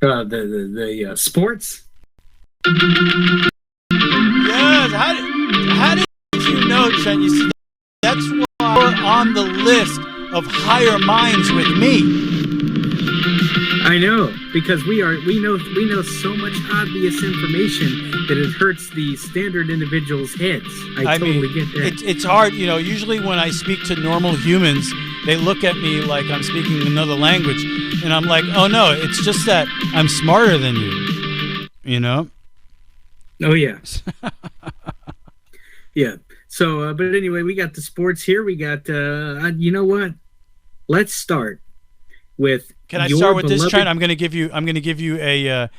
The sports. Yes. How did you know, Trent? You see, that's why we're on the list of higher minds with me. I know, because we know so much obvious information that it hurts the standard individual's heads. I totally get that. It's hard, usually when I speak to normal humans, they look at me like I'm speaking another language, and I'm like, oh no, it's just that I'm smarter than you, Oh yeah. Yeah. So, but anyway, we got the sports here. We got, you know what? Let's start with. Can I start with this, Trent? I'm going to give you a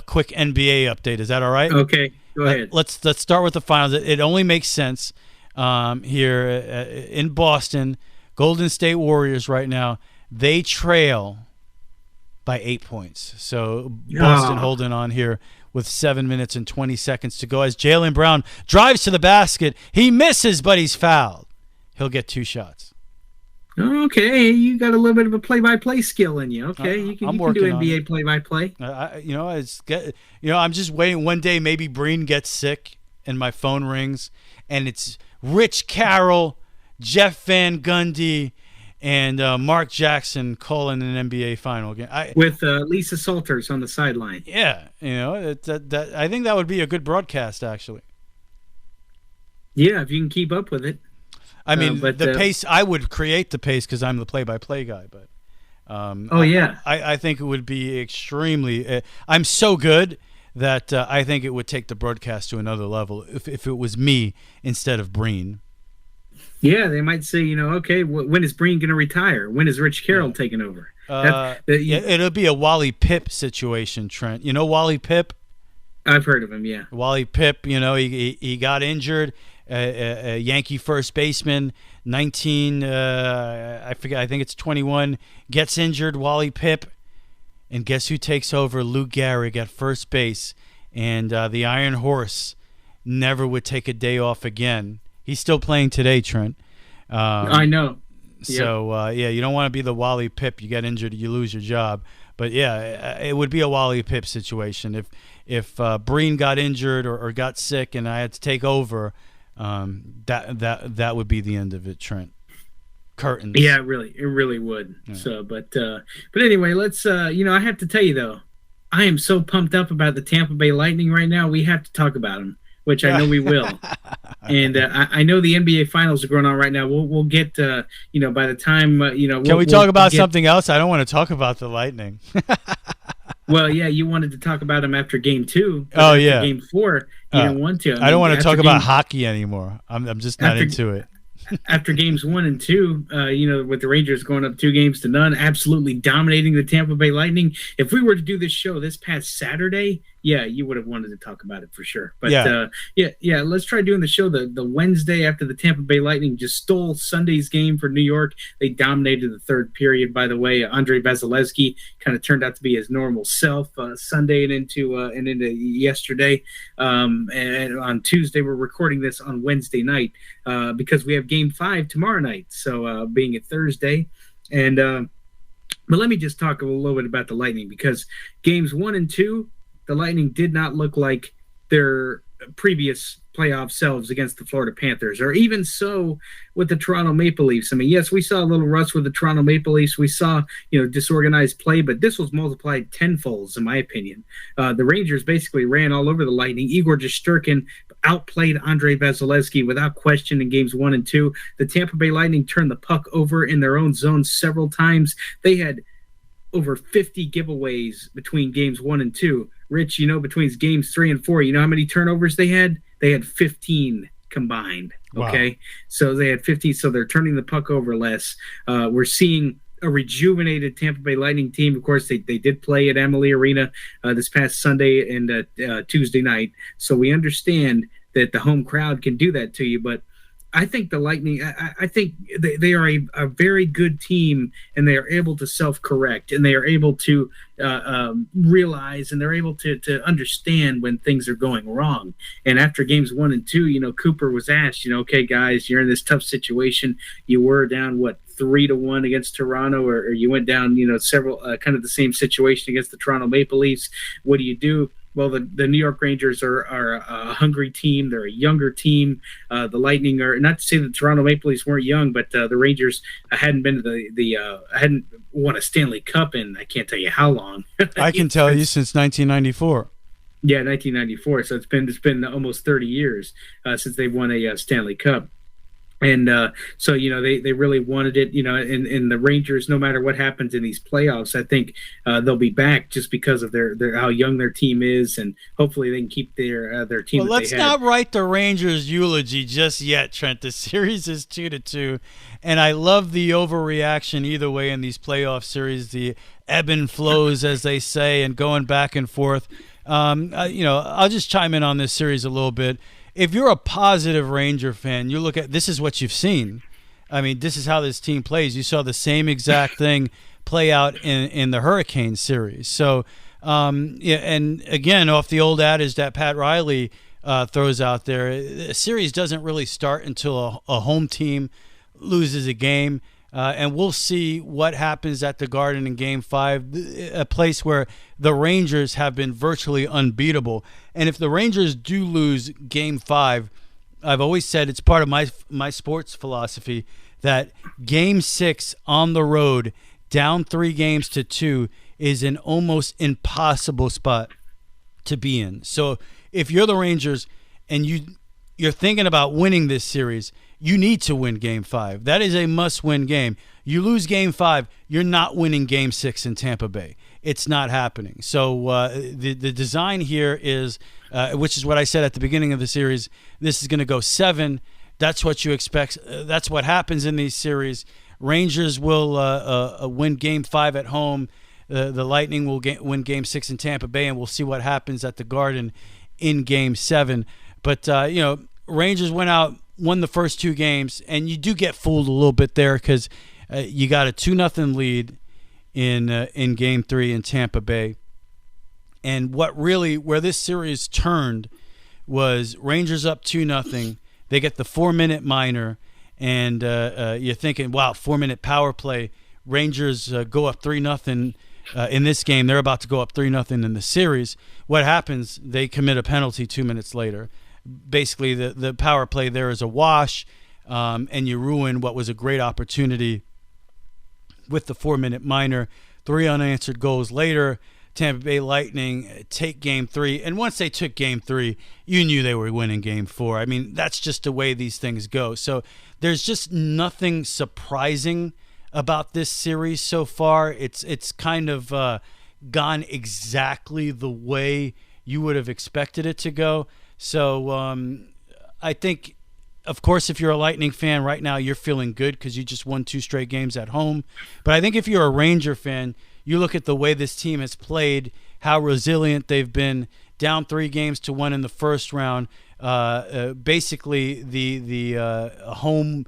quick NBA update. Is that all right? Okay, go ahead. Let's start with the finals. It only makes sense here in Boston. Golden State Warriors right now, they trail by 8 points. So Boston holding on here with 7 minutes and 20 seconds to go as Jaylen Brown drives to the basket. He misses, but he's fouled. He'll get 2 shots. Okay, you got a little bit of a play-by-play skill in you. Okay, you can do NBA play-by-play. I'm just waiting. One day, maybe Breen gets sick, and my phone rings, and it's Rich Carroll, Jeff Van Gundy, and Mark Jackson calling an NBA final game with Lisa Salters on the sideline. Yeah, that I think that would be a good broadcast, actually. Yeah, if you can keep up with it. I mean, but the pace, I would create the pace because I'm the play-by-play guy. But I think it would be extremely I'm so good that I think it would take the broadcast to another level if it was me instead of Breen. Yeah, they might say, okay, when is Breen going to retire? When is Rich Carroll taking over? It'll be a Wally Pipp situation, Trent. You know Wally Pipp? I've heard of him, yeah. Wally Pipp, he got injured. A Yankee first baseman, 19, I forget, I think it's 21, gets injured, Wally Pipp, and guess who takes over? Lou Gehrig at first base, and the Iron Horse never would take a day off again. He's still playing today, Trent. I know. So, you don't want to be the Wally Pipp. You get injured, you lose your job. But, yeah, it would be a Wally Pipp situation. If Breen got injured or got sick and I had to take over, that would be the end of it, Trent. Curtains. Yeah, it really would. Yeah. So, but anyway, let's. I have to tell you though, I am so pumped up about the Tampa Bay Lightning right now. We have to talk about them, which I know we will. And I know the NBA Finals are going on right now. We'll get by the time Can we talk about something else? I don't want to talk about the Lightning. Well, yeah, you wanted to talk about them after Game 2. Oh, yeah. Game 4, you didn't want to. I don't want to talk about hockey anymore. I'm just not into it. After Games 1 and 2, with the Rangers going up 2-0, absolutely dominating the Tampa Bay Lightning. If we were to do this show this past Saturday, yeah, you would have wanted to talk about it for sure. But let's try doing the show the Wednesday after the Tampa Bay Lightning just stole Sunday's game for New York. They dominated the third period, by the way. Andre Vasilevsky kind of turned out to be his normal self Sunday and into yesterday. And on Tuesday, we're recording this on Wednesday night because we have Game 5 tomorrow night. So being a Thursday. And but let me just talk a little bit about the Lightning because Games 1 and 2, the Lightning did not look like their previous playoff selves against the Florida Panthers, or even so with the Toronto Maple Leafs. I mean, yes, we saw a little rust with the Toronto Maple Leafs. We saw, disorganized play, but this was multiplied tenfolds, in my opinion. The Rangers basically ran all over the Lightning. Igor Shesterkin outplayed Andre Vasilevsky without question in Games 1 and 2. The Tampa Bay Lightning turned the puck over in their own zone several times. They had over 50 giveaways between Games 1 and 2. Rich, between Games 3 and 4, you know how many turnovers they had? They had 15 combined. Okay. Wow. So they had 15. So they're turning the puck over less. We're seeing a rejuvenated Tampa Bay Lightning team. Of course, they did play at Amalie Arena this past Sunday and Tuesday night. So we understand that the home crowd can do that to you. But I think the Lightning. I think they are a very good team, and they are able to self-correct, and they are able to realize, and they're able to understand when things are going wrong. And after games 1 and 2, Cooper was asked, okay, guys, you're in this tough situation. You were down 3-1 against Toronto, or you went down, several kind of the same situation against the Toronto Maple Leafs. What do you do? Well, the New York Rangers are a hungry team. They're a younger team. The Lightning are, not to say the Toronto Maple Leafs weren't young, but the Rangers hadn't been to hadn't won a Stanley Cup in I can't tell you how long. I can tell you since 1994. Yeah, 1994. So it's been almost 30 years since they won a Stanley Cup. And so, they really wanted it, and the Rangers, no matter what happens in these playoffs, I think they'll be back just because of their how young their team is, and hopefully they can keep their team. Well, let's not write the Rangers eulogy just yet, Trent. The series is 2-2, and I love the overreaction either way in these playoff series, the ebb and flows, as they say, and going back and forth. I'll just chime in on this series a little bit. If you're a positive Ranger fan, you look at this is what you've seen. I mean, this is how this team plays. You saw the same exact thing play out in the Hurricane series. So, and again, off the old adage that Pat Riley throws out there, a series doesn't really start until a home team loses a game. And we'll see what happens at the Garden in Game 5, a place where the Rangers have been virtually unbeatable. And if the Rangers do lose Game 5, I've always said it's part of my sports philosophy that Game 6 on the road, down 3-2, is an almost impossible spot to be in. So if you're the Rangers and you're thinking about winning this series, you need to win Game 5. That is a must-win game. You lose Game 5, you're not winning Game 6 in Tampa Bay. It's not happening. So the design here is, which is what I said at the beginning of the series, this is going to go 7. That's what you expect. That's what happens in these series. Rangers will win Game 5 at home. The Lightning will win Game 6 in Tampa Bay, and we'll see what happens at the Garden in Game 7. But, Rangers won the first 2 games, and you do get fooled a little bit there because you got a 2-0 lead in Game 3 in Tampa Bay. And where this series turned was Rangers up 2-0. They get the 4-minute minor, and you're thinking, wow, 4-minute power play. Rangers go up 3-0 in this game. They're about to go up 3-0 in the series. What happens? They commit a penalty 2 minutes later. Basically, the power play there is a wash, and you ruin what was a great opportunity with the 4-minute minor. 3 unanswered goals later, Tampa Bay Lightning take Game 3. And once they took Game 3, you knew they were winning Game 4. I mean, that's just the way these things go. So there's just nothing surprising about this series so far. It's kind of gone exactly the way you would have expected it to go. So I think, of course, if you're a Lightning fan right now, you're feeling good because you just won 2 straight games at home. But I think if you're a Ranger fan, you look at the way this team has played, how resilient they've been, down 3-1 in the first round. Basically, the home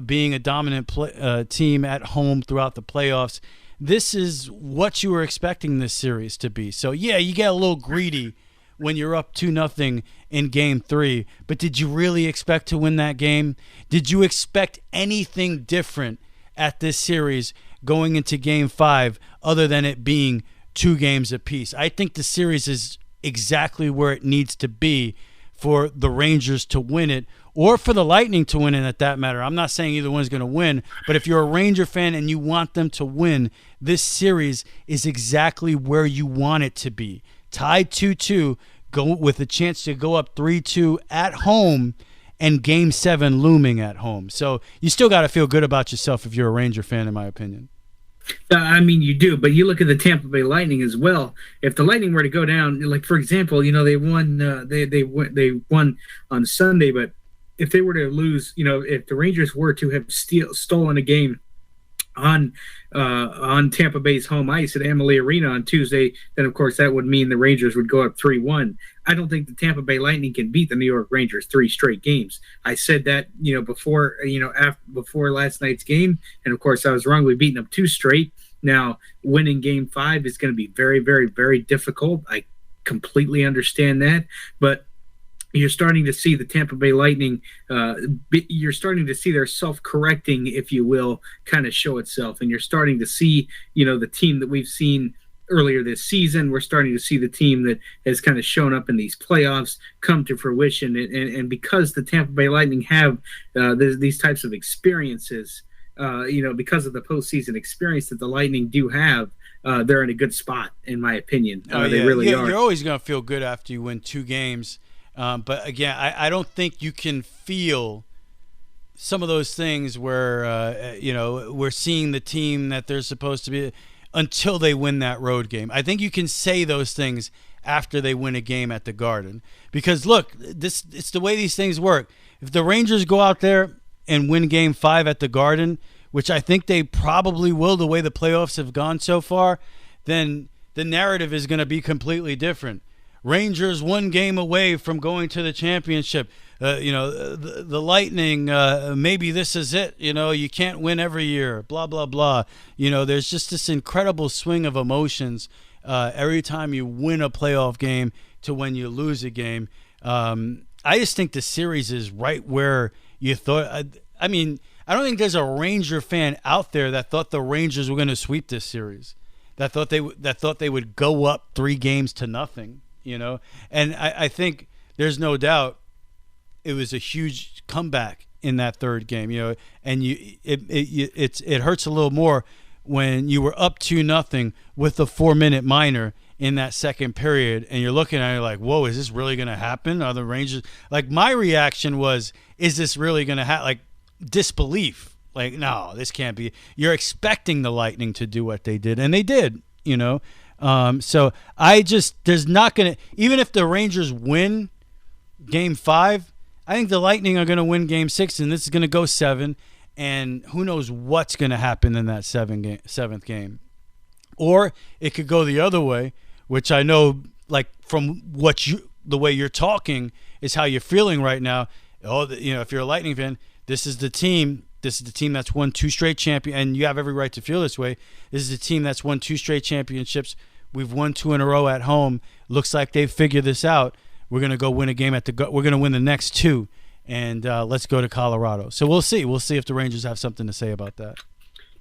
being a dominant team at home throughout the playoffs. This is what you were expecting this series to be. So, yeah, you get a little greedy when you're up 2-0 in Game 3. But did you really expect to win that game? Did you expect anything different at this series going into Game 5 other than it being 2 games apiece? I think the series is exactly where it needs to be for the Rangers to win it, or for the Lightning to win it at that matter. I'm not saying either one's going to win, but if you're a Ranger fan and you want them to win, this series is exactly where you want it to be. Tied 2-2, go with a chance to go up 3-2 at home, and Game 7 looming at home. So you still got to feel good about yourself if you're a Ranger fan, in my opinion. I mean, you do, but you look at the Tampa Bay Lightning as well. If the Lightning were to go down, like for example, they won. They won on Sunday, but if they were to lose, if the Rangers were to have stolen a game on Tampa Bay's home ice at Amalie Arena on Tuesday, then of course that would mean the Rangers would go up 3-1. I don't think the Tampa Bay Lightning can beat the New York Rangers 3 straight games. I said that before last night's game, and of course I was wrong. We've beaten them 2 straight. Now winning Game 5 is going to be very, very, very difficult. I completely understand that, but you're starting to see the Tampa Bay Lightning, you're starting to see their self-correcting, if you will, kind of show itself. And you're starting to see, the team that we've seen earlier this season. We're starting to see the team that has kind of shown up in these playoffs come to fruition. And because the Tampa Bay Lightning have these types of experiences, because of the postseason experience that the Lightning do have, they're in a good spot, in my opinion. They really are. You're always going to feel good after you win 2 games. But again, I don't think you can feel some of those things where, we're seeing the team that they're supposed to be until they win that road game. I think you can say those things after they win a game at the Garden. Because, look, it's the way these things work. If the Rangers go out there and win Game 5 at the Garden, which I think they probably will the way the playoffs have gone so far, then the narrative is going to be completely different. Rangers 1 game away from going to the championship. The Lightning, maybe this is it. You can't win every year, blah, blah, blah. There's just this incredible swing of emotions every time you win a playoff game to when you lose a game. I just think the series is right where you thought. I mean, I don't think there's a Ranger fan out there that thought the Rangers were going to sweep this series, that thought they would go up 3-0. And I think there's no doubt it was a huge comeback in that 3rd game, and it hurts a little more when you were up 2-0 with a 4-minute minor in that 2nd period, and you're looking at it like, whoa, is this really going to happen? Are the Rangers, like, my reaction was, is this really going to happen? Like, disbelief, like, no, this can't be. You're expecting the Lightning to do what they did, and they did, So there's not going to, even if the Rangers win Game 5, I think the Lightning are going to win Game 6, and this is going to go 7, and who knows what's going to happen in that 7th game. Or it could go the other way, which I know, like, from the way you're talking is how you're feeling right now. If you're a Lightning fan, this is the team that's won 2 straight champions, and you have every right to feel this way. This is a team that's won 2 straight championships. We've won 2 in a row at home. Looks like they've figured this out. We're going to go win a game we're going to win the next 2, and let's go to Colorado. So we'll see. We'll see if the Rangers have something to say about that.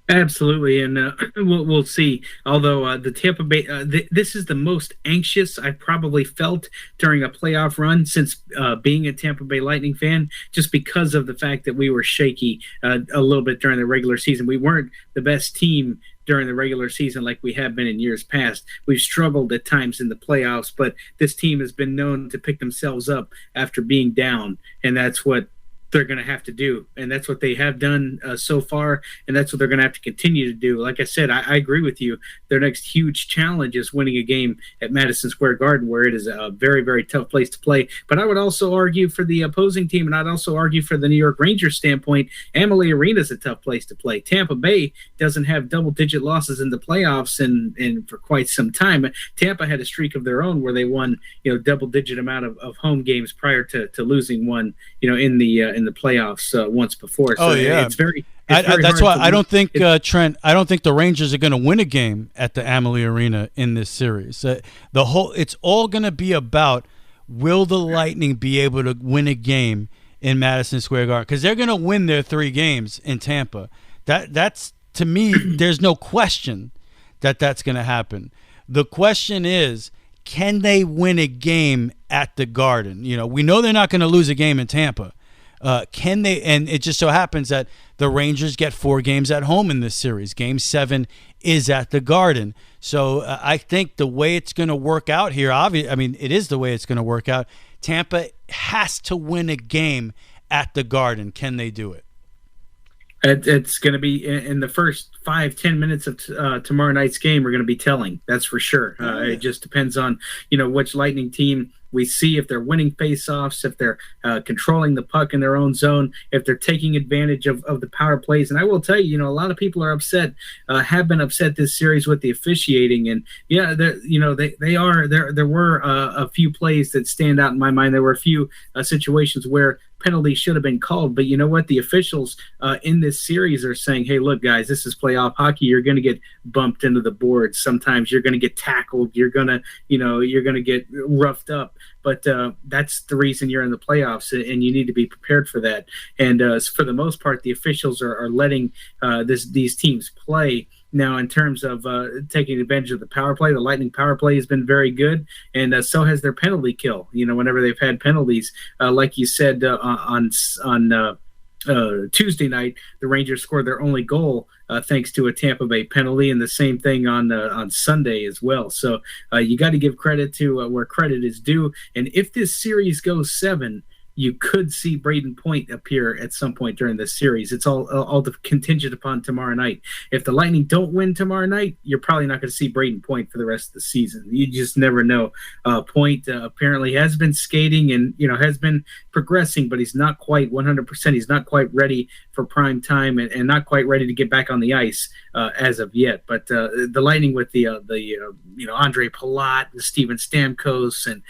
Absolutely, and we'll see. Although the Tampa Bay, this is the most anxious I've probably felt during a playoff run since being a Tampa Bay Lightning fan, just because of the fact that we were shaky a little bit during the regular season. We weren't the best team during the regular season like we have been in years past. We've struggled at times in the playoffs, but this team has been known to pick themselves up after being down, and that's what they're going to have to do, and that's what they have done so far, and that's what they're going to have to continue to do. Like I said, I agree with you. Their next huge challenge is winning a game at Madison Square Garden, where it is a very, very tough place to play. But I would also argue for the opposing team, and I'd also argue for the New York Rangers standpoint, Amalie Arena is a tough place to play. Tampa Bay doesn't have double-digit losses in the playoffs and for quite some time. Tampa had a streak of their own where they won double-digit amount of home games prior to losing one in the playoffs once before. So it's very that's why I don't think Trent. I don't think the Rangers are going to win a game at the Amalie Arena in this series. It's all going to be about, will the Lightning be able to win a game in Madison Square Garden? Because they're going to win their 3 games in Tampa. That's to me. There's no question that's going to happen. The question is, can they win a game at the Garden? We know they're not going to lose a game in Tampa. Can they? And it just so happens that the Rangers get 4 games at home in this series. Game 7 is at the Garden. So I think the way it's going to work out here, it is the way it's going to work out. Tampa has to win a game at the Garden. Can they do it? It's going to be in the first 5-10 minutes of tomorrow night's game. We're going to be telling. That's for sure. It just depends on which Lightning team We see if they're winning faceoffs, if they're controlling the puck in their own zone, if they're taking advantage of the power plays. And I will tell you, a lot of people are upset, have been upset this series with the officiating. And yeah, they are. There were a few plays that stand out in my mind. There were a few situations where penalty should have been called, but you know what? The officials in this series are saying, "Hey, look, guys, this is playoff hockey. You're going to get bumped into the boards. Sometimes you're going to get tackled. You're going to get roughed up. But that's the reason you're in the playoffs, and you need to be prepared for that." And for the most part, the officials are letting these teams play. Now, in terms of taking advantage of the power play, the Lightning power play has been very good, and so has their penalty kill. Whenever they've had penalties, like you said on Tuesday night, the Rangers scored their only goal thanks to a Tampa Bay penalty, and the same thing on Sunday as well. So you got to give credit to where credit is due. And if this series goes 7, you could see Braden Point appear at some point during this series. It's all contingent upon tomorrow night. If the Lightning don't win tomorrow night, you're probably not going to see Braden Point for the rest of the season. You just never know. Point apparently has been skating and has been progressing, but he's not quite 100%. He's not quite ready for prime time and not quite ready to get back on the ice as of yet. But the Lightning with the Andre Palat, the Steven Stamkos, and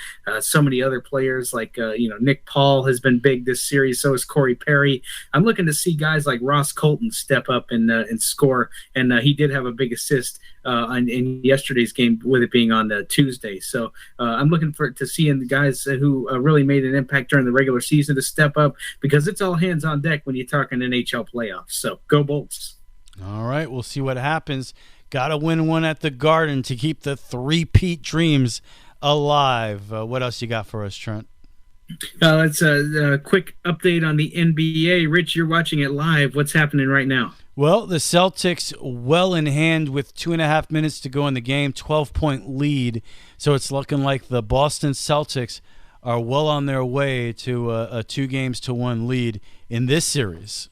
so many other players like Nick Paul has been big this series. So is Corey Perry. I'm looking to see guys like Ross Colton step up and score. And he did have a big assist in yesterday's game with it being on Tuesday. So I'm looking to seeing the guys who really made an impact during the regular season to step up, because it's all hands on deck when you're talking NHL playoffs. So go Bolts. All right, we'll see what happens. Got to win one at the Garden to keep the three-peat dreams alive. What else you got for us, Trent? Let's a quick update on the NBA. Rich, you're watching it live. What's happening right now? Well, the Celtics well in hand with 2.5 minutes to go in the game, 12-point lead. So it's looking like the Boston Celtics are well on their way to a 2-1 lead in this series.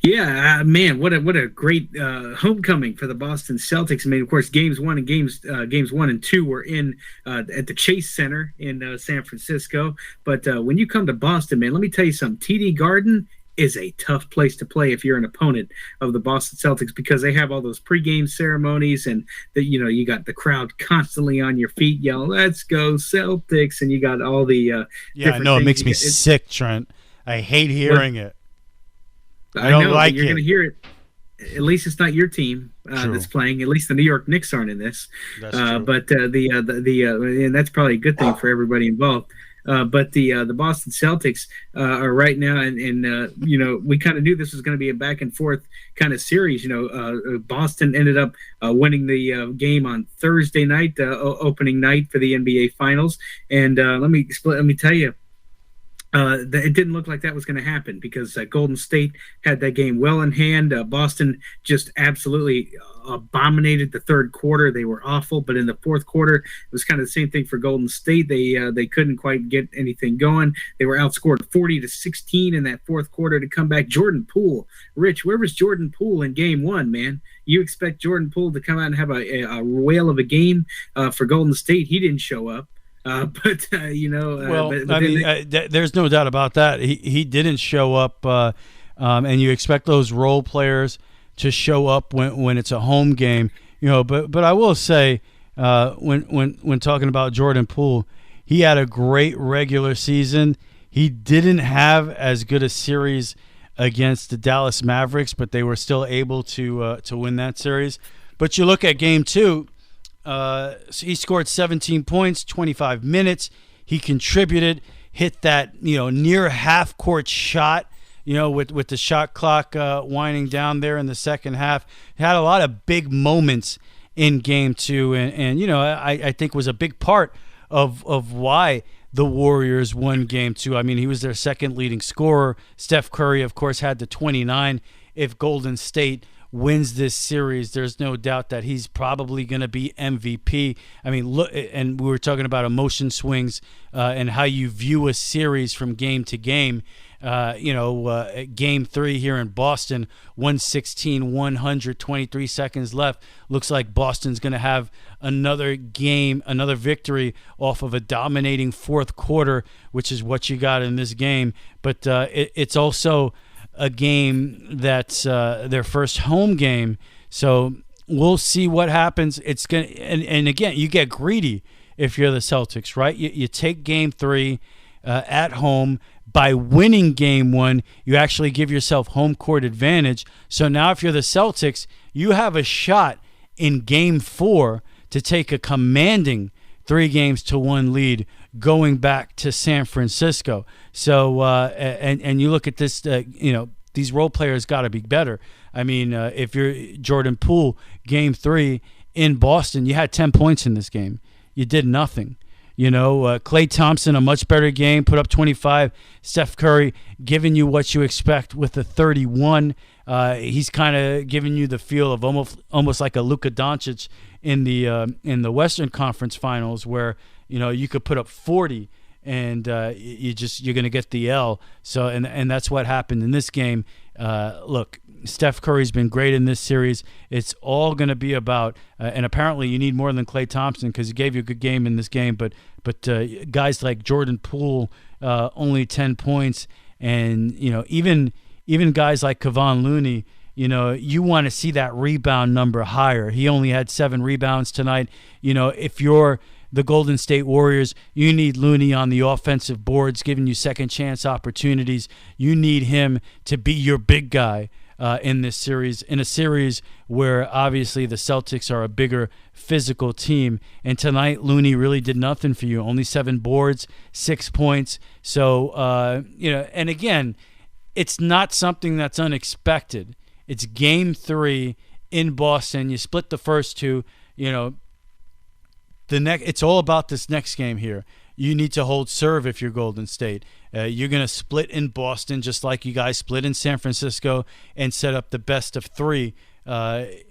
Yeah, man, what a great homecoming for the Boston Celtics. I mean, of course, games 1 and 2 were in at the Chase Center in San Francisco. But when you come to Boston, man, let me tell you something. TD Garden is a tough place to play if you're an opponent of the Boston Celtics, because they have all those pregame ceremonies, and you got the crowd constantly on your feet yelling, "Let's go Celtics!" And you got all the I know, it makes me sick, Trent. I hate hearing it. I don't like it. You're going to hear it. At least it's not your team that's playing. At least the New York Knicks aren't in this. That's true. But and that's probably a good thing for everybody involved. But the Boston Celtics are right now, and we kind of knew this was going to be a back and forth kind of series. Boston ended up winning the game on Thursday night, opening night for the NBA Finals. And let me tell you. It didn't look like that was going to happen, because Golden State had that game well in hand. Boston just absolutely abominated the third quarter. They were awful, but in the fourth quarter, it was kind of the same thing for Golden State. They couldn't quite get anything going. They were outscored 40-16 in that fourth quarter to come back. Jordan Poole, Rich, where was Jordan Poole in game 1, man? You expect Jordan Poole to come out and have a whale of a game for Golden State. He didn't show up. There's no doubt about that. He didn't show up, and you expect those role players to show up when it's a home game, But I will say, when talking about Jordan Poole, he had a great regular season. He didn't have as good a series against the Dallas Mavericks, but they were still able to win that series. But you look at game 2. So he scored 17 points, 25 minutes. He contributed, hit that near half court shot, with the shot clock winding down there in the second half. He had a lot of big moments in game 2, and I think was a big part of why the Warriors won game 2. I mean, he was their second leading scorer. Steph Curry, of course, had the 29. If Golden State wins this series, there's no doubt that he's probably going to be MVP. I mean, look, and we were talking about emotion swings and how you view a series from game to game. Game 3 here in Boston, 116, 123 seconds left. Looks like Boston's going to have another victory off of a dominating fourth quarter, which is what you got in this game. But it's also a game that's their first home game. So we'll see what happens. It's going and again, you get greedy if you're the Celtics, right? You take game 3 at home. By winning game 1, you actually give yourself home court advantage. So now if you're the Celtics, you have a shot in game 4 to take a commanding 3-1 lead going back to San Francisco. So and you look at this, these role players got to be better. I mean, if you're Jordan Poole, game 3 in Boston, you had 10 points in this game. You did nothing. Klay Thompson, a much better game, put up 25. Steph Curry giving you what you expect with a 31. He's kind of giving you the feel of almost like a Luka Doncic in the Western Conference Finals, where you could put up 40 and you're going to get the L. So and that's what happened in this game. Look, Steph Curry's been great in this series. It's all going to be about, and apparently you need more than Klay Thompson because he gave you a good game in this game. But guys like Jordan Poole, only 10 points, and even guys like Kevon Looney. You want to see that rebound number higher. He only had 7 rebounds tonight. If you're the Golden State Warriors, you need Looney on the offensive boards, giving you second chance opportunities. You need him to be your big guy in this series, in a series where obviously the Celtics are a bigger physical team. And tonight, Looney really did nothing for you. Only 7 boards, 6 points. So, and again, it's not something that's unexpected. It's game 3 in Boston. You split the first 2, it's all about this next game here. You need to hold serve if you're Golden State. You're going to split in Boston just like you guys split in San Francisco and set up the best of 3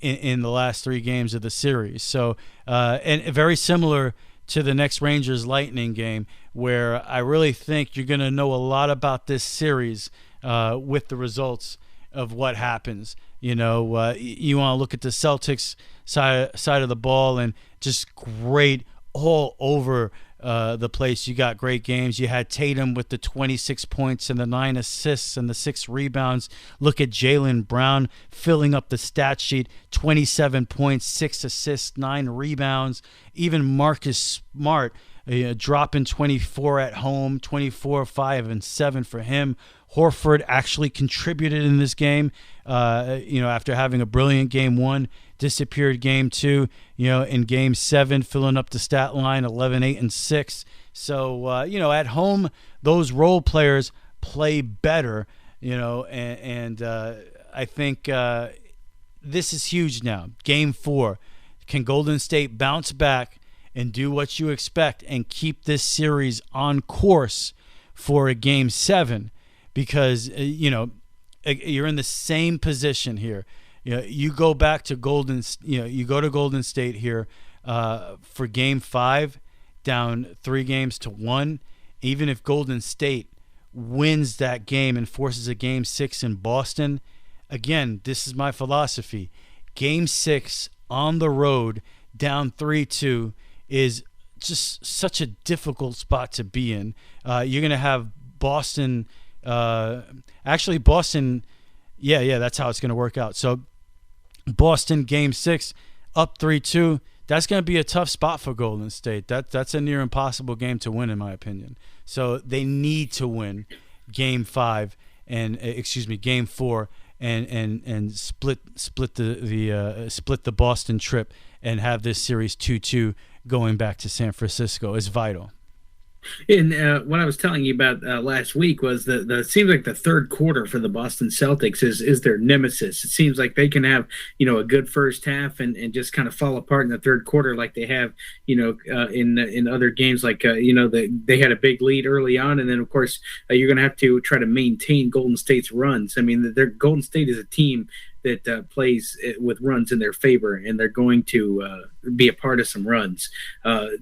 in the last 3 games of the series. So, and very similar to the next Rangers Lightning game, where I really think you're going to know a lot about this series with the results of what happens. You want to look at the Celtics side of the ball, and just great all over the place. You got great games. You had Tatum with the 26 points and the 9 assists and the 6 rebounds. Look at Jaylen Brown filling up the stat sheet, 27 points, 6 assists, 9 rebounds. Even Marcus Smart dropping 24 at home, 24, 5, and 7 for him. Horford actually contributed in this game, after having a brilliant game 1, disappeared game 2, in game 7, filling up the stat line, 11, 8, and 6. So, at home, those role players play better, and I think this is huge now. Game 4. Can Golden State bounce back and do what you expect and keep this series on course for a game 7? Because, you're in the same position here. You go back to Golden State here for game 5, down 3-1. Even if Golden State wins that game and forces a game 6 in Boston, again, this is my philosophy. Game 6 on the road, down 3-2, is just such a difficult spot to be in. You're going to have Boston. Boston, that's how it's going to work out. So Boston game 6 up 3-2. That's going to be a tough spot for Golden State. That's a near impossible game to win, in my opinion. So they need to win game 4 and split the Boston trip and have this series 2-2 going back to San Francisco is vital. And what I was telling you about last week was it seems like the third quarter for the Boston Celtics is their nemesis. It seems like they can have a good first half and just kind of fall apart in the third quarter like they have in other games, like they had a big lead early on, and then of course you're going to have to try to maintain Golden State's runs. I mean, Golden State is a team that plays with runs in their favor, and they're going to be a part of some runs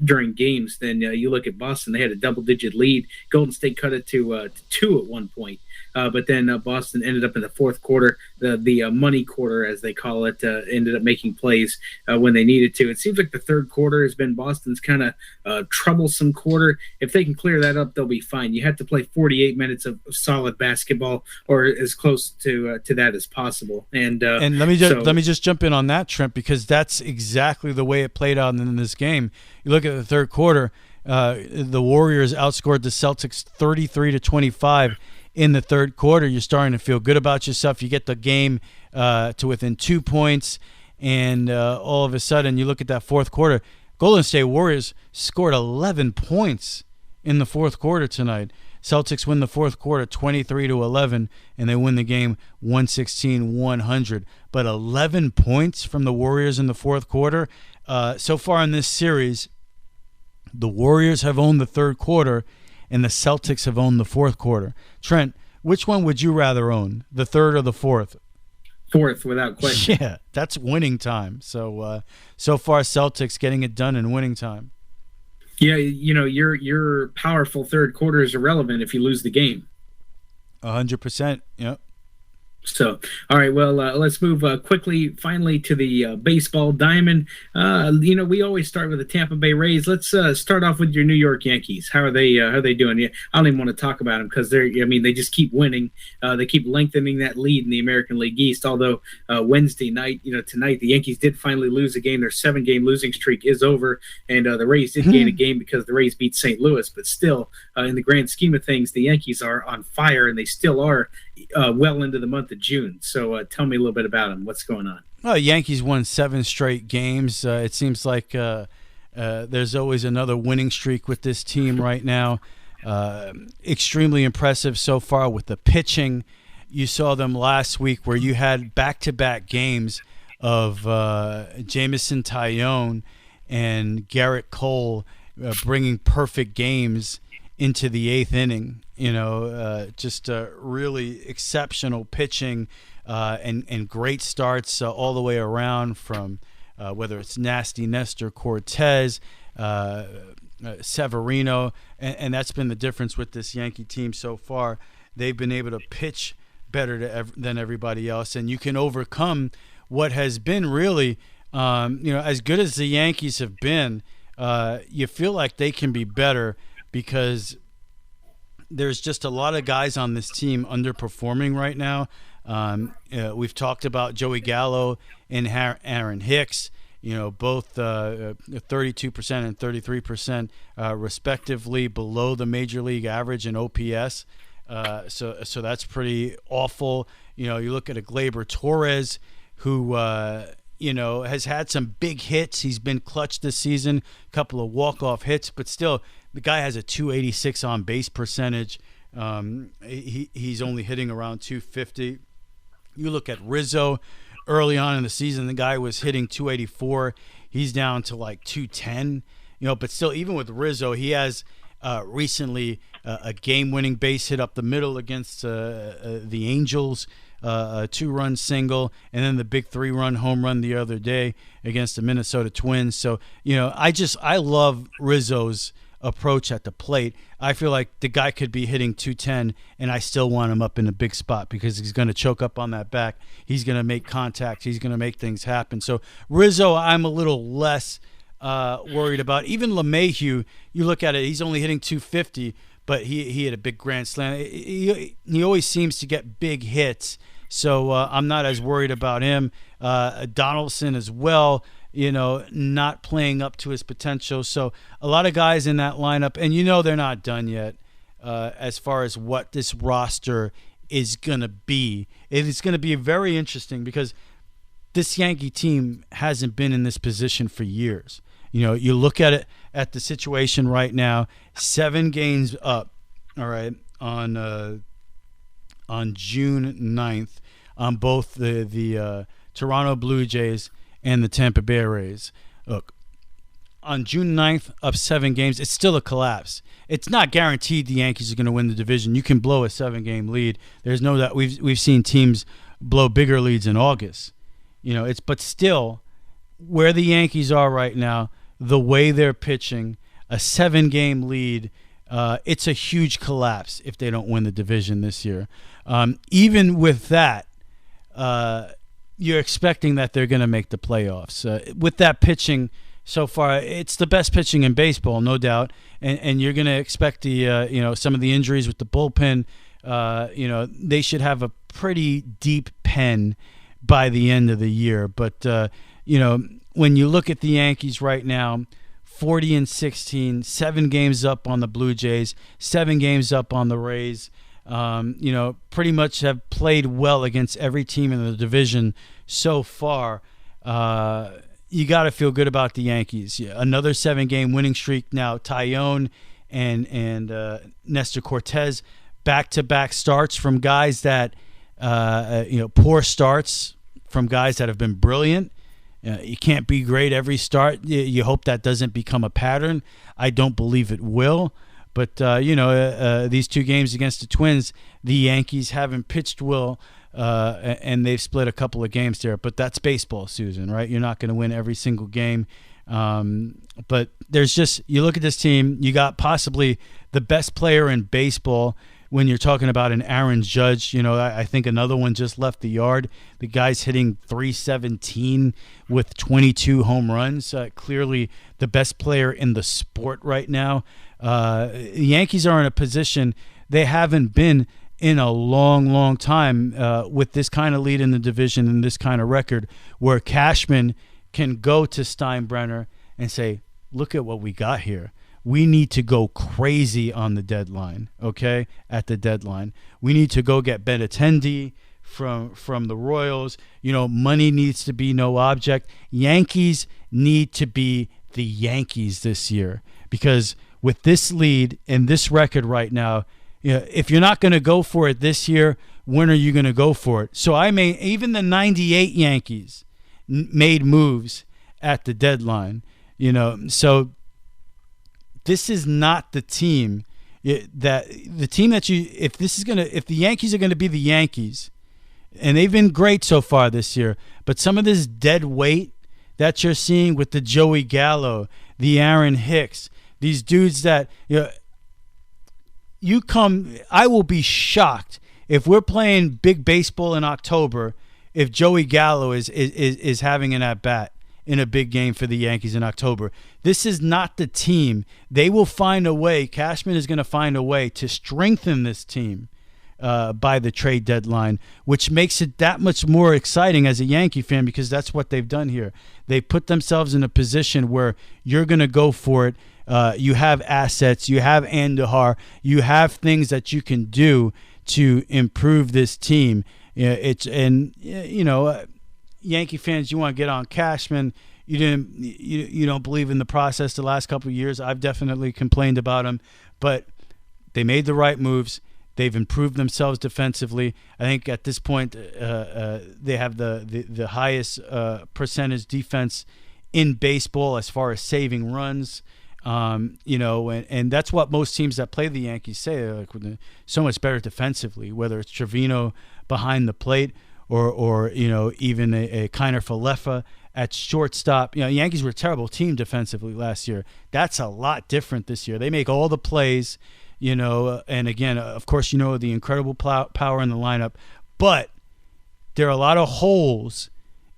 during games, then you look at Boston. They had a double-digit lead. Golden State cut it to 2 at one point. But then Boston ended up in the fourth quarter, the money quarter, as they call it, ended up making plays when they needed to. It seems like the third quarter has been Boston's kind of troublesome quarter. If they can clear that up, they'll be fine. You have to play 48 minutes of solid basketball, or as close to that as possible. And let me just jump in on that, Trent, because that's exactly the way it played out in this game. You look at the third quarter, the Warriors outscored the Celtics 33-25. In the third quarter, you're starting to feel good about yourself. You get the game to within 2 points, and all of a sudden you look at that fourth quarter. Golden State Warriors scored 11 points in the fourth quarter tonight. Celtics win the fourth quarter 23-11, and they win the game 116-100. But 11 points from the Warriors in the fourth quarter. So far in this series, the Warriors have owned the third quarter, and the Celtics have owned the fourth quarter. Trent, which one would you rather own, the third or the fourth? Fourth, without question. Yeah, that's winning time. So so far, Celtics getting it done in winning time. Yeah, your powerful third quarter is irrelevant if you lose the game. 100%. Yep. So, all right, well, let's move quickly, finally, to the baseball diamond. We always start with the Tampa Bay Rays. Let's start off with your New York Yankees. How are they doing? Yeah, I don't even want to talk about them because they just keep winning. They keep lengthening that lead in the American League East. Although Wednesday night, tonight, the Yankees did finally lose a game. Their 7-game losing streak is over, and the Rays did gain a game because the Rays beat St. Louis. But still, in the grand scheme of things, the Yankees are on fire, and they still are well into the month of June. So tell me a little bit about them. What's going on? Well, Yankees won 7 straight games. It seems like there's always another winning streak with this team right now. Extremely impressive so far with the pitching. You saw them last week where you had back-to-back games of Jameson Taillon and Garrett Cole bringing perfect games into the 8th inning. Just really exceptional pitching and great starts all the way around from whether it's Nasty Nestor Cortez, Severino, and that's been the difference with this Yankee team so far. They've been able to pitch better than everybody else, and you can overcome what has been really, as good as the Yankees have been, you feel like they can be better because there's just a lot of guys on this team underperforming right now. We've talked about Joey Gallo and Aaron Hicks, both 32% and 33% respectively below the major league average in OPS. So that's pretty awful. You look at a Gleyber Torres who has had some big hits. He's been clutch this season, a couple of walk-off hits, but still the guy has a 286 on base percentage. He's only hitting around 250. You look at Rizzo early on in the season, the guy was hitting 284. He's down to like 210. But still, even with Rizzo, he has recently a game-winning base hit up the middle against the Angels, a 2-run single, and then the big 3-run home run the other day against the Minnesota Twins. So, I love Rizzo's approach at the plate. I feel like the guy could be hitting 210 and I still want him up in a big spot because he's going to choke up on that back. He's going to make contact. He's going to make things happen. So Rizzo, I'm a little less worried about. Even LeMahieu, you look at it, he's only hitting 250, but he had a big grand slam. He always seems to get big hits. So I'm not as worried about him. Donaldson as well, not playing up to his potential. So a lot of guys in that lineup, and they're not done yet as far as what this roster is going to be. It is going to be very interesting because this Yankee team hasn't been in this position for years. You look at it at the situation right now, 7 games up, all right, on June 9th on both the Toronto Blue Jays and the Tampa Bay Rays. Look, on June 9th, up 7 games, it's still a collapse. It's not guaranteed the Yankees are going to win the division. You can blow a 7-game lead. There's no doubt. We've seen teams blow bigger leads in August. But still, where the Yankees are right now, the way they're pitching, a 7-game lead, it's a huge collapse if they don't win the division this year. Even with that, you're expecting that they're going to make the playoffs. With that pitching so far, it's the best pitching in baseball, no doubt. And you're going to expect some of the injuries with the bullpen. They should have a pretty deep pen by the end of the year. But when you look at the Yankees right now, 40-16, 7 games up on the Blue Jays, 7 games up on the Rays. Pretty much have played well against every team in the division so far. You got to feel good about the Yankees. Another 7-game winning streak now. Tyone and Nestor Cortez, back-to-back starts from guys that poor starts from guys that have been brilliant. You can't be great every start. You hope that doesn't become a pattern. I don't believe it will. But, these 2 games against the Twins, the Yankees haven't pitched well, and they've split a couple of games there. But that's baseball, Susan, right? You're not going to win every single game. But there's just – you look at this team, you got possibly the best player in baseball when you're talking about an Aaron Judge. I think another one just left the yard. The guy's hitting .317 with 22 home runs. Clearly the best player in the sport right now. The Yankees are in a position they haven't been in a long, long time with this kind of lead in the division and this kind of record, where Cashman can go to Steinbrenner and say, look at what we got here. We need to go crazy on the deadline, okay, at the deadline. We need to go get Benintendi from the Royals. Money needs to be no object. Yankees need to be the Yankees this year, because with this lead and this record right now, if you're not going to go for it this year, when are you going to go for it? So even the 98 Yankees made moves at the deadline, so this is not the team if the Yankees are going to be the Yankees, and they've been great so far this year, but some of this dead weight that you're seeing with the Joey Gallo, the Aaron Hicks, these dudes that I will be shocked if we're playing big baseball in October if Joey Gallo is having an at-bat in a big game for the Yankees in October. This is not the team. They will find a way. Cashman is going to find a way to strengthen this team by the trade deadline, which makes it that much more exciting as a Yankee fan, because that's what they've done here. They put themselves in a position where you're going to go for it. You have assets. You have Andahar. You have things that you can do to improve this team. Yankee fans, you want to get on Cashman. You don't believe in the process the last couple of years. I've definitely complained about him, but they made the right moves. They've improved themselves defensively. I think at this point they have the highest percentage defense in baseball as far as saving runs. And that's what most teams that play the Yankees say. They're like, so much better defensively, whether it's Trevino behind the plate or even a Kiner Falefa at shortstop. Yankees were a terrible team defensively last year. That's a lot different this year. They make all the plays, and again, of course, the incredible power in the lineup, but there are a lot of holes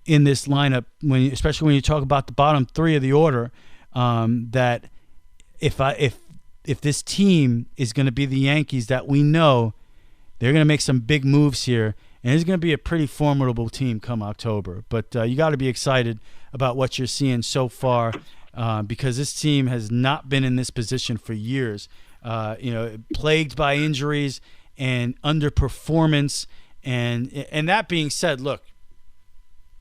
in this lineup, especially when you talk about the bottom 3 of the order, that if this team is going to be the Yankees that we know, they're going to make some big moves here, and it's going to be a pretty formidable team come October. But you got to be excited about what you're seeing so far, because this team has not been in this position for years. Plagued by injuries and underperformance, and that being said, look,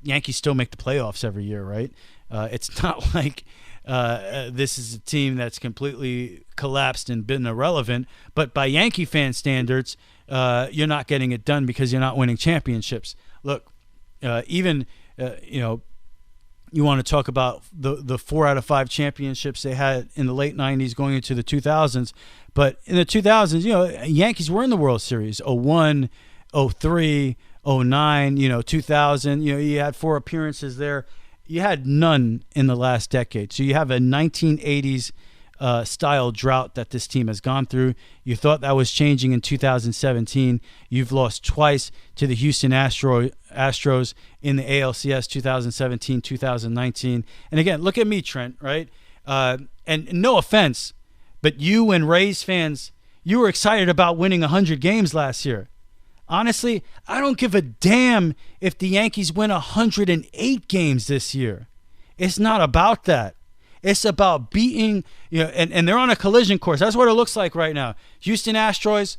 Yankees still make the playoffs every year, right? It's not like this is a team that's completely collapsed and been irrelevant, but by Yankee fan standards, you're not getting it done because you're not winning championships. Look, you want to talk about the 4 out of 5 championships they had in the late 90s going into the 2000s, but in the 2000s, Yankees were in the World Series 01, 03, '09, 2000. You had 4 appearances there. You had none in the last decade. So you have a 1980s style drought that this team has gone through. You thought that was changing in 2017. You've lost twice to the Houston Astros in the ALCS 2017, 2019. And again, look at me, Trent, right? And no offense, but you and Rays fans, you were excited about winning 100 games last year. Honestly, I don't give a damn if the Yankees win 108 games this year. It's not about that. It's about beating, and they're on a collision course. That's what it looks like right now. Houston Astros,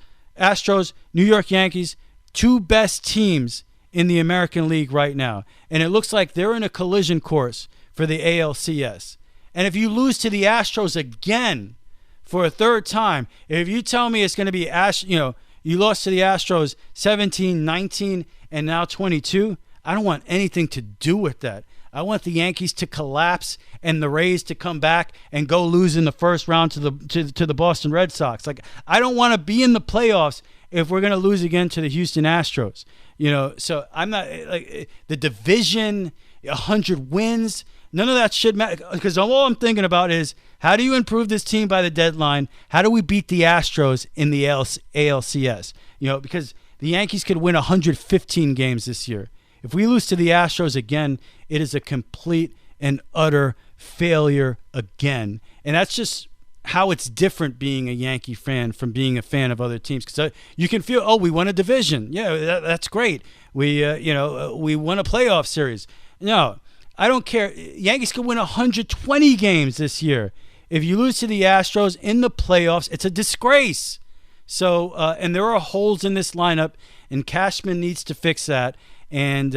New York Yankees, 2 best teams in the American League right now. And it looks like they're in a collision course for the ALCS. And if you lose to the Astros again for a 3rd time, if you tell me it's going to be, you lost to the Astros 17, 19, and now 22, I don't want anything to do with that. I want the Yankees to collapse and the Rays to come back and go lose in the first round to the Boston Red Sox. Like, I don't want to be in the playoffs if we're going to lose again to the Houston Astros. So I'm not like the division, 100 wins. None of that should matter, because all I'm thinking about is, how do you improve this team by the deadline? How do we beat the Astros in the ALCS? Because the Yankees could win 115 games this year. If we lose to the Astros again, it is a complete and utter failure again. And that's just how it's different being a Yankee fan from being a fan of other teams. Because you can feel, we won a division. Yeah, that's great. We won a playoff series. No, I don't care. Yankees could win 120 games this year. If you lose to the Astros in the playoffs, it's a disgrace. So, and there are holes in this lineup, and Cashman needs to fix that. And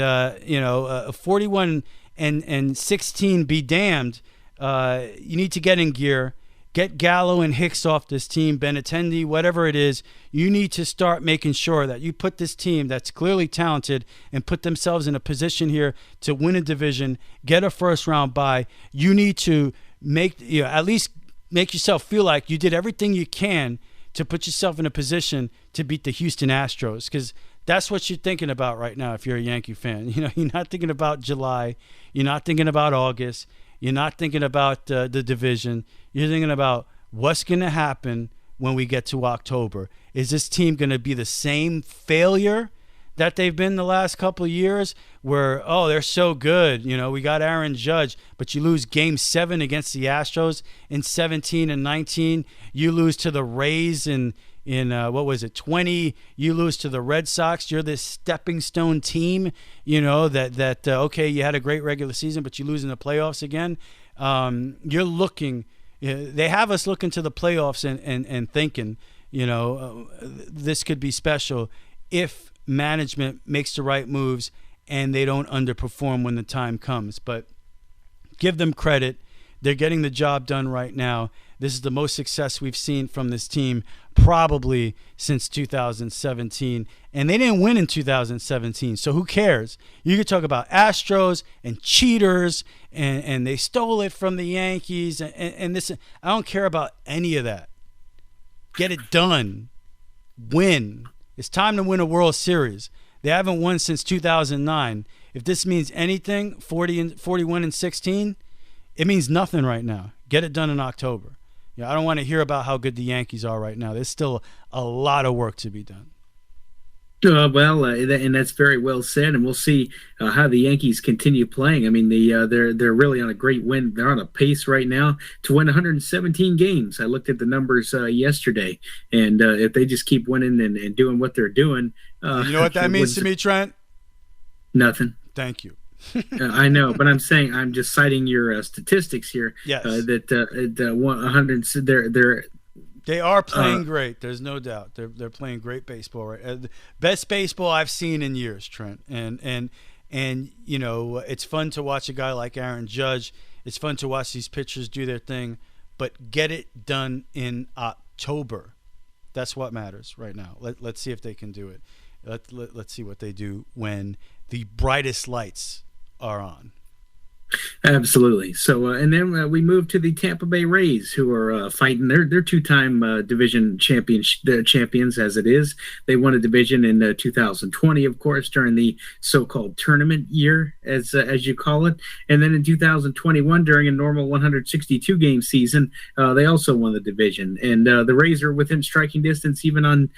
41 and 16 be damned. You need to get in gear. Get Gallo and Hicks off this team, Benintendi, whatever it is. You need to start making sure that you put this team that's clearly talented and put themselves in a position here to win a division, get a first-round bye. You need to at least make yourself feel like you did everything you can to put yourself in a position to beat the Houston Astros, because that's what you're thinking about right now if you're a Yankee fan. You're not thinking about July. You're not thinking about August. You're not thinking about the division. You're thinking about what's going to happen when we get to October. Is this team going to be the same failure that they've been the last couple of years where, they're so good. We got Aaron Judge, but you lose Game 7 against the Astros in 17 and 19. You lose to the Rays in 20, you lose to the Red Sox. You're this stepping stone team, okay, you had a great regular season, but you lose in the playoffs again. You're looking, they have us looking to the playoffs and thinking, this could be special if management makes the right moves and they don't underperform when the time comes. But give them credit. They're getting the job done right now. This is the most success we've seen from this team probably since 2017. And they didn't win in 2017, so who cares? You could talk about Astros and cheaters, and they stole it from the Yankees. And this, I don't care about any of that. Get it done. Win. It's time to win a World Series. They haven't won since 2009. If this means anything, 41 and 16, it means nothing right now. Get it done in October. I don't want to hear about how good the Yankees are right now. There's still a lot of work to be done. And that's very well said. And we'll see how the Yankees continue playing. I mean, they're really on a great win. They're on a pace right now to win 117 games. I looked at the numbers yesterday, and if they just keep winning and doing what they're doing, you know what that means to me, Trent? Nothing. Thank you. I know, but I'm just citing your statistics here. Yes. That 100 they are playing great. There's no doubt. They're playing great baseball. Right, best baseball I've seen in years, Trent. And it's fun to watch a guy like Aaron Judge. It's fun to watch these pitchers do their thing, but get it done in October. That's what matters right now. Let's see if they can do it. Let's see what they do when the brightest lights are on. Absolutely. So, and then we move to the Tampa Bay Rays, who are fighting. They're two-time division champions as it is. They won a division in 2020, of course, during the so-called tournament year, as you call it. And then in 2021, during a normal 162 game season, they also won the division. And the Rays are within striking distance even on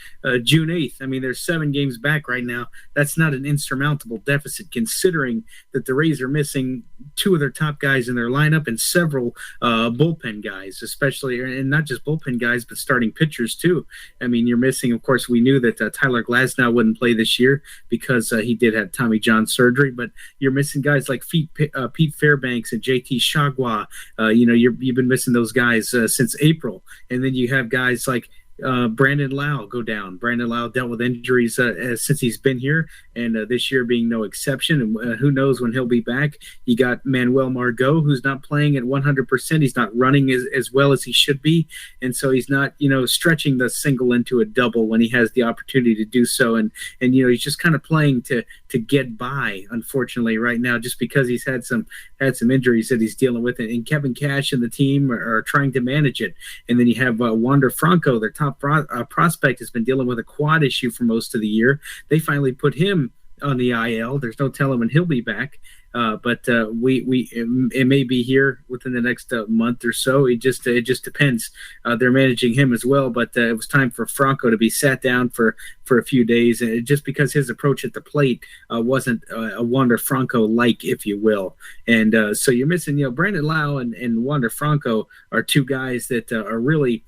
June 8th. I mean, they're 7 games back right now. That's not an insurmountable deficit, considering that the Rays are missing 2 of their top guys in their lineup and several bullpen guys, especially, and not just bullpen guys, but starting pitchers too. I mean, you're missing, of course, we knew that Tyler Glasnow wouldn't play this year because he did have Tommy John surgery, but you're missing guys like Pete Fairbanks and JT Chagua. You've been missing those guys since April. And then you have guys like Brandon Lau go down. Brandon Lau dealt with injuries since he's been here, and this year being no exception. And who knows when he'll be back. You got Manuel Margot, who's not playing at 100%. He's not running as well as he should be, and so he's not, stretching the single into a double when he has the opportunity to do so. And he's just kind of playing to get by, unfortunately, right now, just because he's had some injuries that he's dealing with. And Kevin Cash and the team are trying to manage it. And then you have Wander Franco, their top prospect, has been dealing with a quad issue for most of the year. They finally put him on the IL. There's no telling when he'll be back. But it may be here within the next month or so. It just depends. They're managing him as well, but it was time for Franco to be sat down for a few days, and just because his approach at the plate wasn't a Wander Franco like, if you will. And so you're missing, Brandon Lau and Wander Franco are 2 guys that are really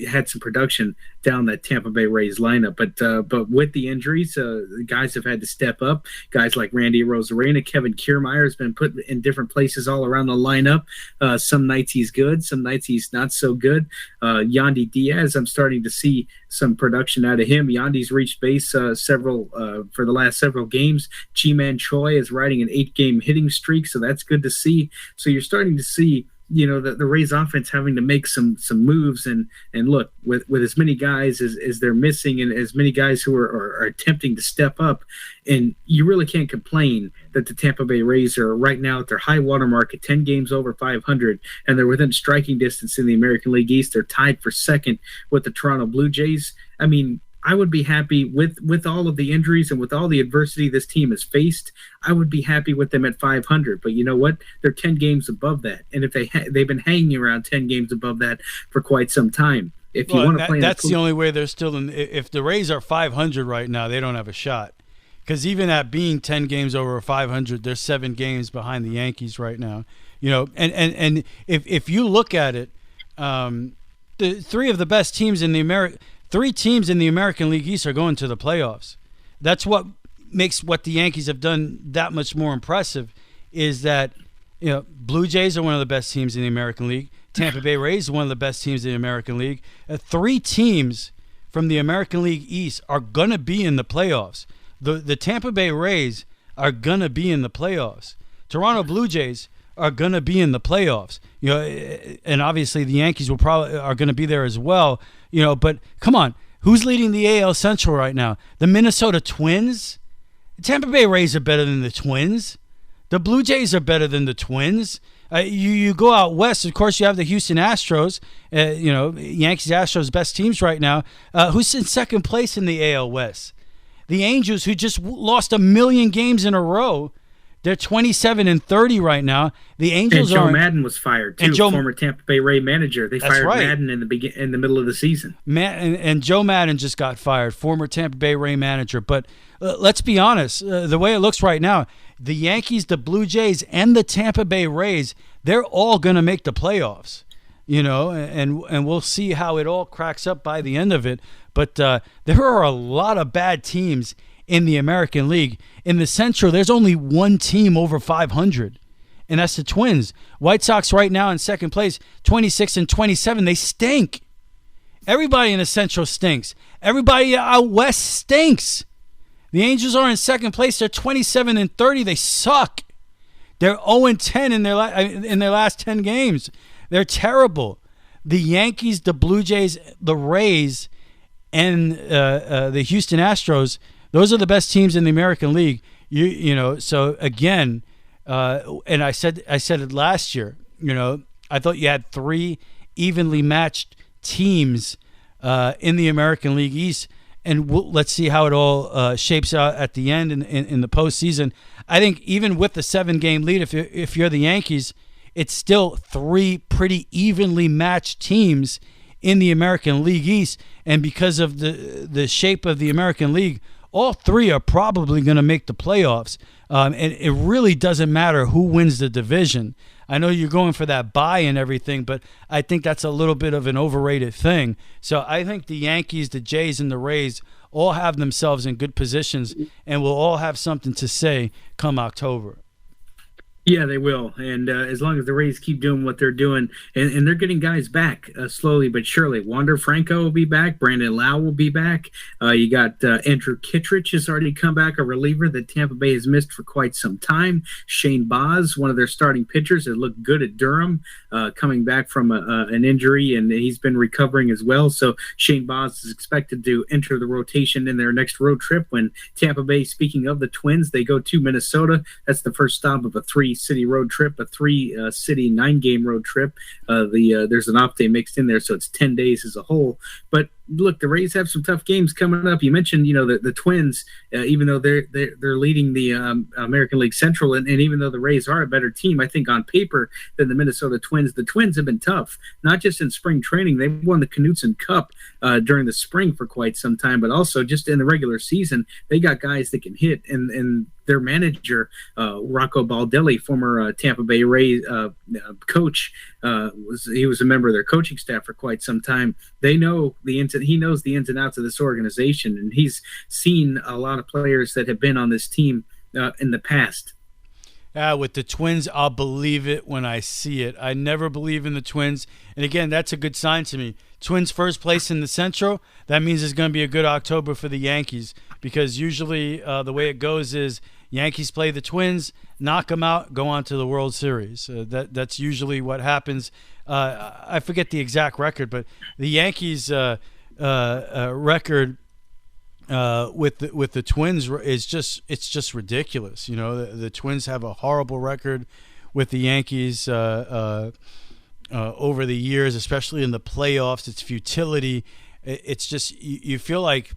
had some production down that Tampa Bay Rays lineup, but with the injuries, guys have had to step up. Guys like Randy Rosarena, Kevin Kiermaier has been put in different places all around the lineup. Some nights he's good, some nights he's not so good. Yandy Diaz, I'm starting to see some production out of him. Yandy's reached base for the last several games. Ji-Man Choi is riding an 8-game hitting streak, so that's good to see. So you're starting to see the Rays offense having to make some moves, and look, with as many guys as they're missing, and as many guys who are attempting to step up, and you really can't complain that the Tampa Bay Rays are right now at their high water mark at 10 games over 500, and they're within striking distance in the American League East. They're tied for second with the Toronto Blue Jays. I mean, I would be happy with all of the injuries and with all the adversity this team has faced. I would be happy with them at 500. But you know what? They're 10 games above that, and if they've been hanging around 10 games above that for quite some time. If you want to play, that's the only way they're still in. If the Rays are 500 right now, they don't have a shot. Because even at being 10 games over 500, they're 7 games behind the Yankees right now. And if you look at it, the 3 of the best teams in the 3 teams in the American League East are going to the playoffs. That's what makes what the Yankees have done that much more impressive, is that Blue Jays are one of the best teams in the American League. Tampa Bay Rays are one of the best teams in the American League. 3 teams from the American League East are going to be in the playoffs. The Tampa Bay Rays are going to be in the playoffs. Toronto Blue Jays are going to be in the playoffs. And obviously the Yankees are going to be there as well. But come on, who's leading the AL Central right now? The Minnesota Twins? The Tampa Bay Rays are better than the Twins. The Blue Jays are better than the Twins. You go out west, of course, you have the Houston Astros. Yankees, Astros, best teams right now. Who's in second place in the AL West? The Angels, who just lost 1 million games in a row. They're 27-30 right now. The Angels and Joe Madden was fired too. Former Tampa Bay Ray manager. They fired right. Madden in the middle of the season. And Joe Madden just got fired, former Tampa Bay Ray manager. But let's be honest, the way it looks right now, the Yankees, the Blue Jays, and the Tampa Bay Rays, they're all going to make the playoffs. And we'll see how it all cracks up by the end of it. But there are a lot of bad teams in the American League. In the Central, there's only 1 team over 500, and that's the Twins. White Sox right now in second place, 26-27. They stink. Everybody in the Central stinks. Everybody out west stinks. The Angels are in second place. They're 27-30. They suck. They're 0-10 in their last 10 games. They're terrible. The Yankees, the Blue Jays, the Rays, and the Houston Astros, those are the best teams in the American League. So again, and I said it last year. I thought you had three evenly matched teams in the American League East, and let's see how it all shapes out at the end in the postseason. I think even with the 7-game lead, if you're the Yankees, it's still three pretty evenly matched teams in the American League East, and because of the shape of the American League, all three are probably going to make the playoffs. And it really doesn't matter who wins the division. I know you're going for that bye and everything, but I think that's a little bit of an overrated thing. So I think the Yankees, the Jays, and the Rays all have themselves in good positions and will all have something to say come October. Yeah, they will. And as long as the Rays keep doing what they're doing, and they're getting guys back slowly but surely. Wander Franco will be back. Brandon Lau will be back. You got Andrew Kittredge has already come back, a reliever that Tampa Bay has missed for quite some time. Shane Baz, one of their starting pitchers that looked good at Durham, coming back from an injury, and he's been recovering as well. So Shane Baz is expected to enter the rotation in their next road trip when Tampa Bay, speaking of the Twins, they go to Minnesota. That's the first stop of a 3-city road trip, a 3-city 9-game road trip. There's an off day mixed in there, so it's 10 days as a whole. But look, the Rays have some tough games coming up. You mentioned, the Twins, even though they're leading the American League Central, and even though the Rays are a better team, I think on paper than the Minnesota Twins, the Twins have been tough. Not just in spring training, they've won the Knutson Cup during the spring for quite some time, but also just in the regular season, they got guys that can hit, and their manager, Rocco Baldelli, former Tampa Bay Rays coach, he was a member of their coaching staff for quite some time. He knows the ins and outs of this organization, and he's seen a lot of players that have been on this team in the past. With the Twins, I'll believe it when I see it. I never believe in the Twins. And again, that's a good sign to me. Twins first place in the Central, that means it's going to be a good October for the Yankees, because usually the way it goes is Yankees play the Twins, knock them out, go on to the World Series. That's usually what happens. I forget the exact record, but the Yankees record with the Twins is just ridiculous. The Twins have a horrible record with the Yankees over the years, especially in the playoffs. It's futility. It's just you feel like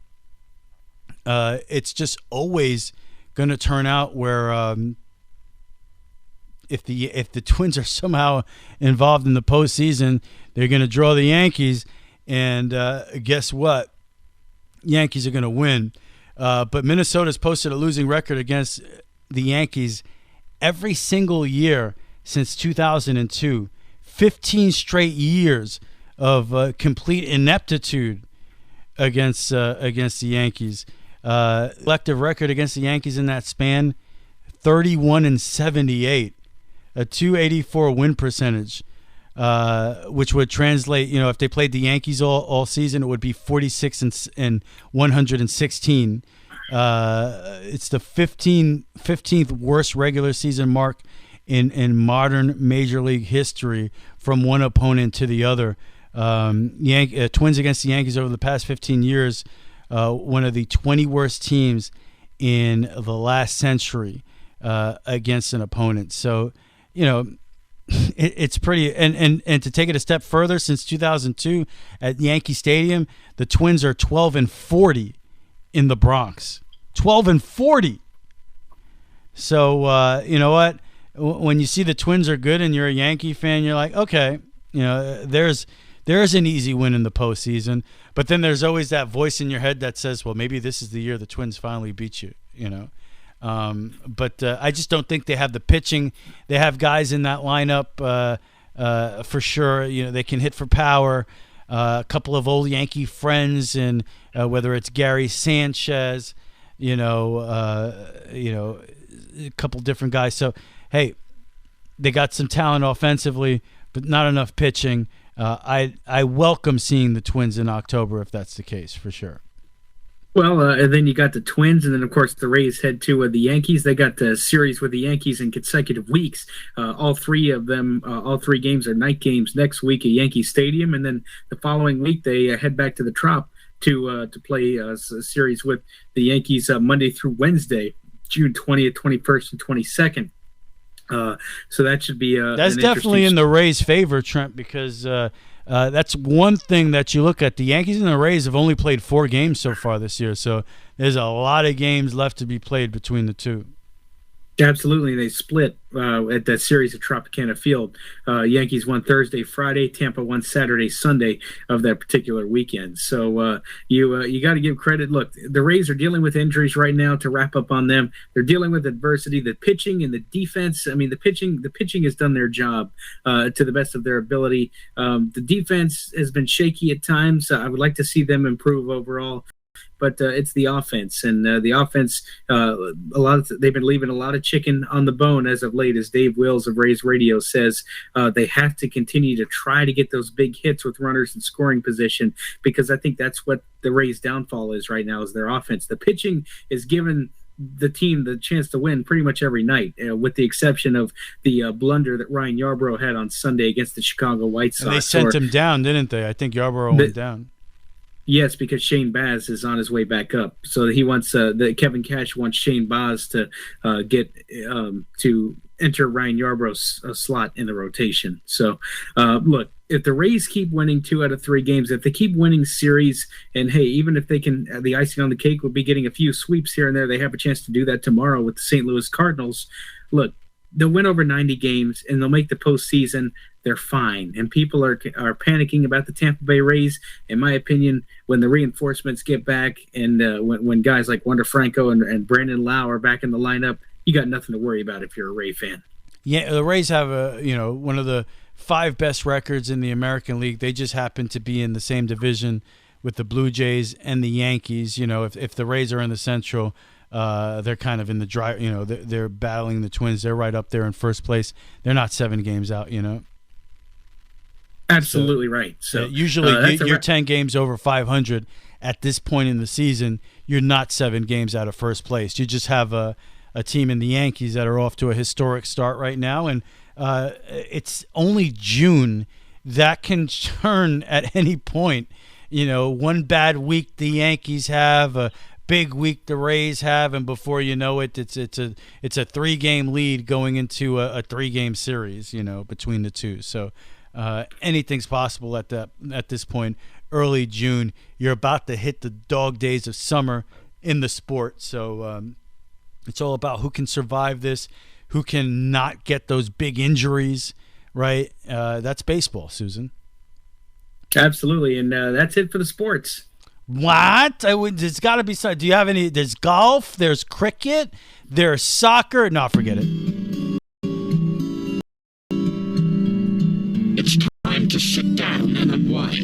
it's just always going to turn out where if the Twins are somehow involved in the postseason, they're going to draw the Yankees, and guess what? Yankees are going to win. But Minnesota's posted a losing record against the Yankees every single year since 2002. 15 straight years of complete ineptitude against the Yankees. Collective record against the Yankees in that span, 31-78, a .284 win percentage, which would translate, if they played the Yankees all season, it would be 46-116. It's the 15th worst regular season mark in modern Major League history from one opponent to the other. Twins against the Yankees over the past 15 years, one of the 20 worst teams in the last century against an opponent. So, it's pretty, and to take it a step further, since 2002 at Yankee Stadium, the Twins are 12-40 in the Bronx. 12-40. So you know what? When you see the Twins are good and you're a Yankee fan, you're like, okay, there's an easy win in the postseason. But then there's always that voice in your head that says, well, maybe this is the year the Twins finally beat you. But I just don't think they have the pitching. They have guys in that lineup for sure. They can hit for power. A couple of old Yankee friends, and whether it's Gary Sanchez, a couple different guys. So, hey, they got some talent offensively, but not enough pitching. I welcome seeing the Twins in October if that's the case, for sure. Well, and then you got the Twins, and then, of course, the Rays head to the Yankees. They got the series with the Yankees in consecutive weeks. All three games are night games next week at Yankee Stadium, and then the following week they head back to the Trop to play a series with the Yankees Monday through Wednesday, June 20th, 21st, and 22nd. So that should be that's definitely in the Rays' favor, Trent, because that's one thing that you look at. The Yankees and the Rays have only played 4 games so far this year, so there's a lot of games left to be played between the two. Absolutely, they split at that series at Tropicana Field. Yankees won Thursday, Friday. Tampa won Saturday, Sunday of that particular weekend. So you got to give credit. Look, the Rays are dealing with injuries right now. To wrap up on them, they're dealing with adversity. The pitching and the defense. I mean, the pitching has done their job to the best of their ability. The defense has been shaky at times. I would like to see them improve overall. But it's the offense, and the offense. They've been leaving a lot of chicken on the bone as of late, as Dave Wills of Rays Radio says. They have to continue to try to get those big hits with runners in scoring position, because I think that's what the Rays' downfall is right now, is their offense. The pitching is given the team the chance to win pretty much every night, with the exception of the blunder that Ryan Yarbrough had on Sunday against the Chicago White Sox. And they sent him down, didn't they? I think Yarbrough went down. Yes, because Shane Baz is on his way back up. So he wants Kevin Cash wants Shane Baz to get to enter Ryan Yarbrough's slot in the rotation. So look, if the Rays keep winning 2 out of 3 games, if they keep winning series, and hey, even if they can, the icing on the cake will be getting a few sweeps here and there. They have a chance to do that tomorrow with the St. Louis Cardinals. Look, they'll win over 90 games and they'll make the postseason. They're fine. And people are panicking about the Tampa Bay Rays. In my opinion, when the reinforcements get back, and when guys like Wander Franco and Brandon Lau are back in the lineup, you got nothing to worry about if you're a Ray fan. Yeah, the Rays have one of the 5 best records in the American League. They just happen to be in the same division with the Blue Jays and the Yankees. You know, if the Rays are in the Central, they're kind of in the dry. You know, they're battling the Twins. They're right up there in first place. They're not 7 games out. You know. Absolutely right. So usually you're 10 games over 500 at this point in the season. You're not 7 games out of first place. You just have a team in the Yankees that are off to a historic start right now, and it's only June. That can turn at any point. You know, one bad week the Yankees have, a big week the Rays have, and before you know it, it's a 3-game lead going into a 3-game series. You know, between the two. So. Anything's possible at this point. Early June, you're about to hit the dog days of summer in the sport. So it's all about who can survive this, who can not get those big injuries, right? That's baseball, Susan. Absolutely, and that's it for the sports. What? There's got to be some. Do you have any? There's golf. There's cricket. There's soccer. No, forget it. It's time to sit down and unwind.